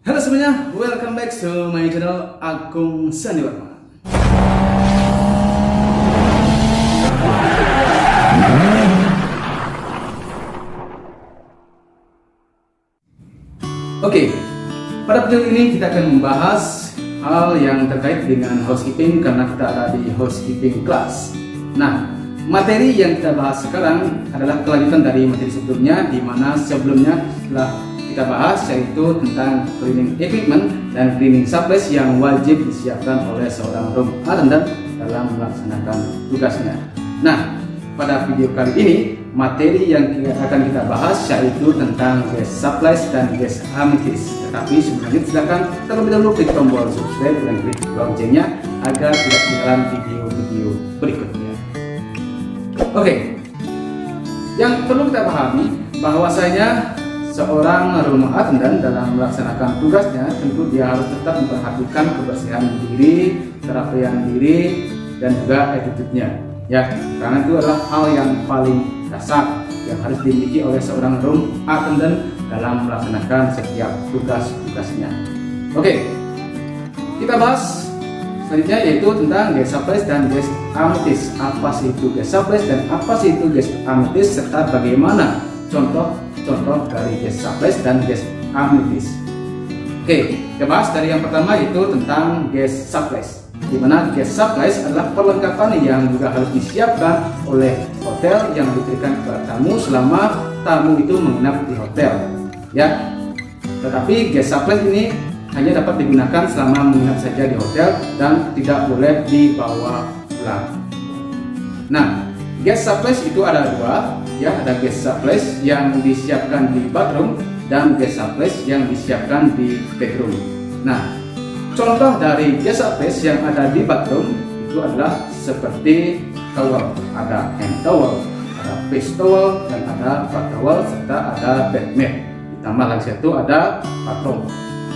Halo semuanya, welcome back to my channel Agung Sandiwarma. Oke, pada video ini kita akan membahas hal yang terkait dengan housekeeping karena kita ada di housekeeping class. Nah, materi yang kita bahas sekarang adalah kelanjutan dari materi sebelumnya, di mana sebelumnya telah kita bahas yaitu tentang cleaning equipment dan cleaning supplies yang wajib disiapkan oleh seorang room attendant dalam melaksanakan tugasnya. Nah, pada video kali ini materi yang akan kita bahas yaitu tentang gas supplies dan gas amenities. Tetapi sebelumnya silakan terlebih dahulu klik tombol subscribe dan klik loncengnya agar tidak ketinggalan video-video berikutnya. Oke, yang perlu kita pahami bahwasanya seorang room attendant dalam melaksanakan tugasnya tentu dia harus tetap memperhatikan kebersihan diri, kerapian diri, dan juga attitude-nya. Ya, karena itu adalah hal yang paling dasar yang harus dimiliki oleh seorang room attendant dalam melaksanakan setiap tugas-tugasnya. Oke, kita bahas selanjutnya yaitu tentang gas supplies dan gas amenities. Apa sih itu gas supplies dan apa sih itu gas amenities, serta bagaimana contoh dari gas supplies dan gas amenities. Oke, kita bahas dari yang pertama yaitu tentang gas supplies, di mana gas supplies adalah perlengkapan yang juga harus disiapkan oleh hotel yang diberikan kepada tamu selama tamu itu menginap di hotel. Ya, tetapi gas supplies ini hanya dapat digunakan selama menginap saja di hotel dan tidak boleh dibawa pulang. Nah, gas supplies itu ada dua, ya, ada gas supplies yang disiapkan di bathroom dan gas supplies yang disiapkan di bedroom. Nah, contoh dari gas supplies yang ada di bathroom itu adalah seperti towel, ada hand towel, ada face towel, dan ada bath towel, serta ada bed mat. Ditambah lagi satu ada bathrobe.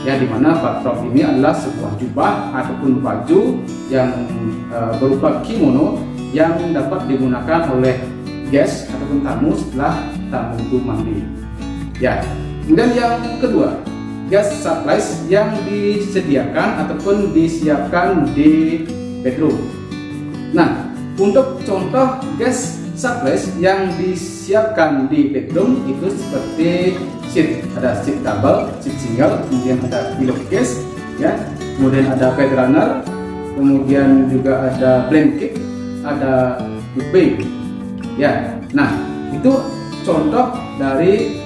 Ya, dimana bathrobe ini adalah sebuah jubah ataupun baju yang berupa kimono yang dapat digunakan oleh guest ataupun tamu setelah tamu itu mandi. Ya, kemudian yang kedua, gas supplies yang disediakan ataupun disiapkan di bedroom. Nah, untuk contoh gas supplies yang disiapkan di bedroom itu seperti sheet, ada sheet double, sheet single, kemudian ada pillowcase, ya, kemudian ada bed runner, kemudian juga ada blanket, ada duvet, ya. Nah, itu contoh dari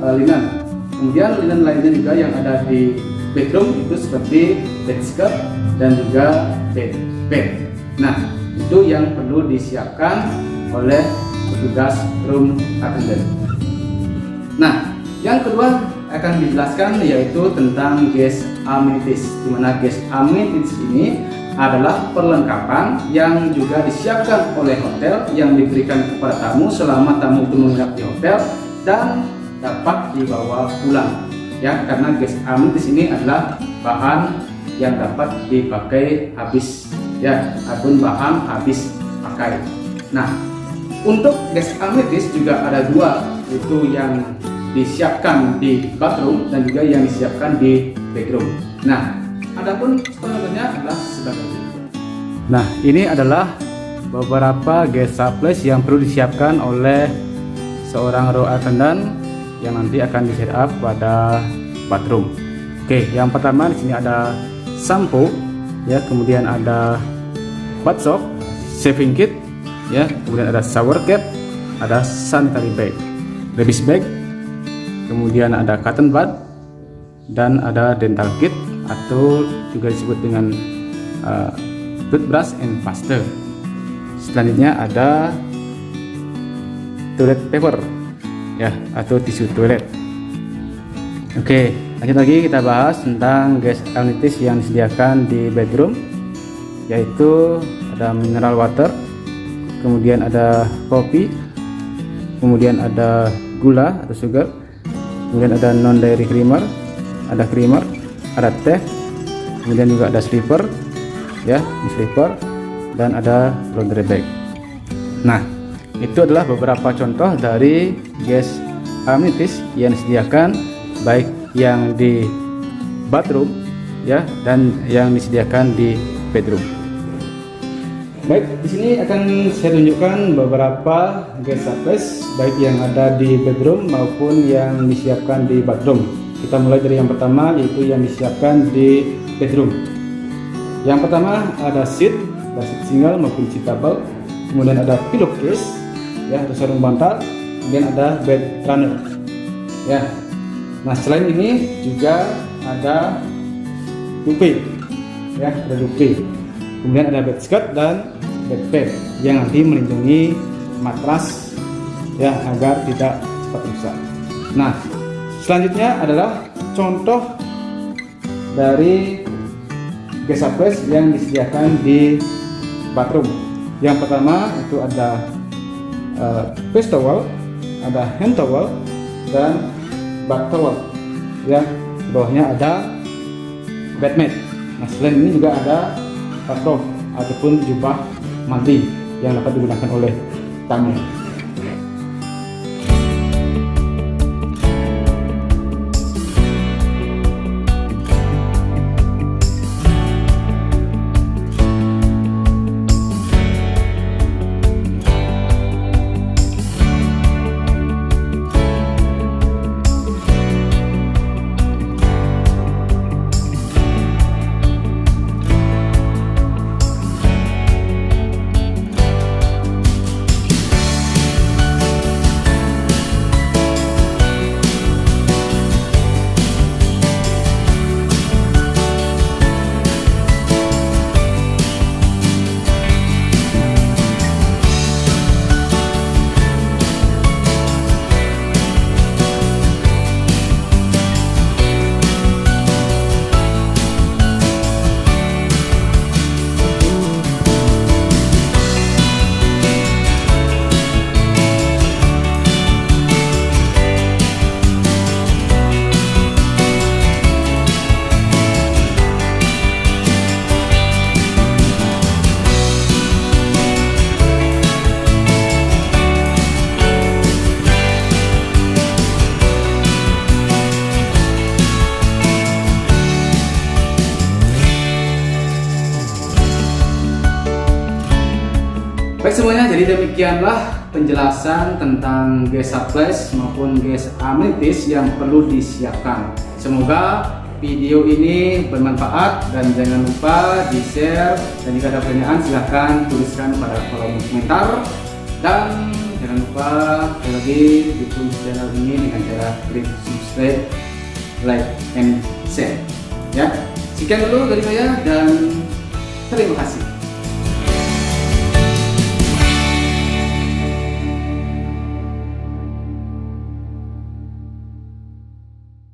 linen. Kemudian linen lainnya juga yang ada di bedroom itu seperti bed skirt dan juga bed. Nah, itu yang perlu disiapkan oleh petugas room attendant. Nah, yang kedua akan dijelaskan yaitu tentang gas amenities, di mana gas amenities ini adalah perlengkapan yang juga disiapkan oleh hotel yang diberikan kepada tamu selama tamu itu menginap di hotel dan dapat dibawa pulang. Ya, karena gas amenities ini adalah bahan yang dapat dipakai habis, ya, ataupun bahan habis pakai. Nah, untuk gas amenities juga ada dua, yaitu yang disiapkan di bathroom dan juga yang disiapkan di bedroom. Nah, adapun contohnya adalah sebagai berikut. Nah, ini adalah beberapa gas supplies yang perlu disiapkan oleh seorang room attendant yang nanti akan di set up pada bathroom. Oke, yang pertama di sini ada shampoo, ya, kemudian ada bath soap, shaving kit, ya, kemudian ada shower cap, ada sanitary bag, rabies bag, kemudian ada cotton bud, dan ada dental kit atau juga disebut dengan toothbrush and paste. Selanjutnya ada toilet paper, ya, atau tisu toilet. Oke, lanjut lagi kita bahas tentang gas amenities yang disediakan di bedroom, yaitu ada mineral water, kemudian ada kopi, kemudian ada gula atau sugar, kemudian ada non dairy creamer, ada teh, kemudian juga ada slipper, ya, slipper, dan ada laundry bag. Nah, itu adalah beberapa contoh dari gas amenities yang disediakan, baik yang di bathroom ya, dan yang disediakan di bedroom. Baik, di sini akan saya tunjukkan beberapa guest surface baik yang ada di bedroom maupun yang disiapkan di bathroom. Kita mulai dari yang pertama, yaitu yang disiapkan di bedroom. Yang pertama ada seat single maupun seat double, kemudian ada pillowcase ya, atau sarung bantal, kemudian ada bed runner ya. Nah, selain ini juga ada duvet ya, ada duvet, kemudian ada bed skirt dan bed pad yang nanti melindungi matras ya agar tidak cepat rusak. Nah, selanjutnya adalah contoh dari guest surface yang disediakan di bathroom. Yang pertama itu ada face towel, ada hand towel, dan bath towel ya. Di bawahnya ada bed mat. Nah, selain ini juga ada bathrobe ataupun jubah mandi yang dapat digunakan oleh tamu. Baik semuanya, jadi demikianlah penjelasan tentang guest surface maupun guest amenities yang perlu disiapkan. Semoga video ini bermanfaat dan jangan lupa di share, dan jika ada pertanyaan silahkan tuliskan pada kolom komentar, dan jangan lupa sekali lagi dukung channel ini dengan cara klik subscribe, like, and share ya. Sekian dulu dari saya dan terima kasih.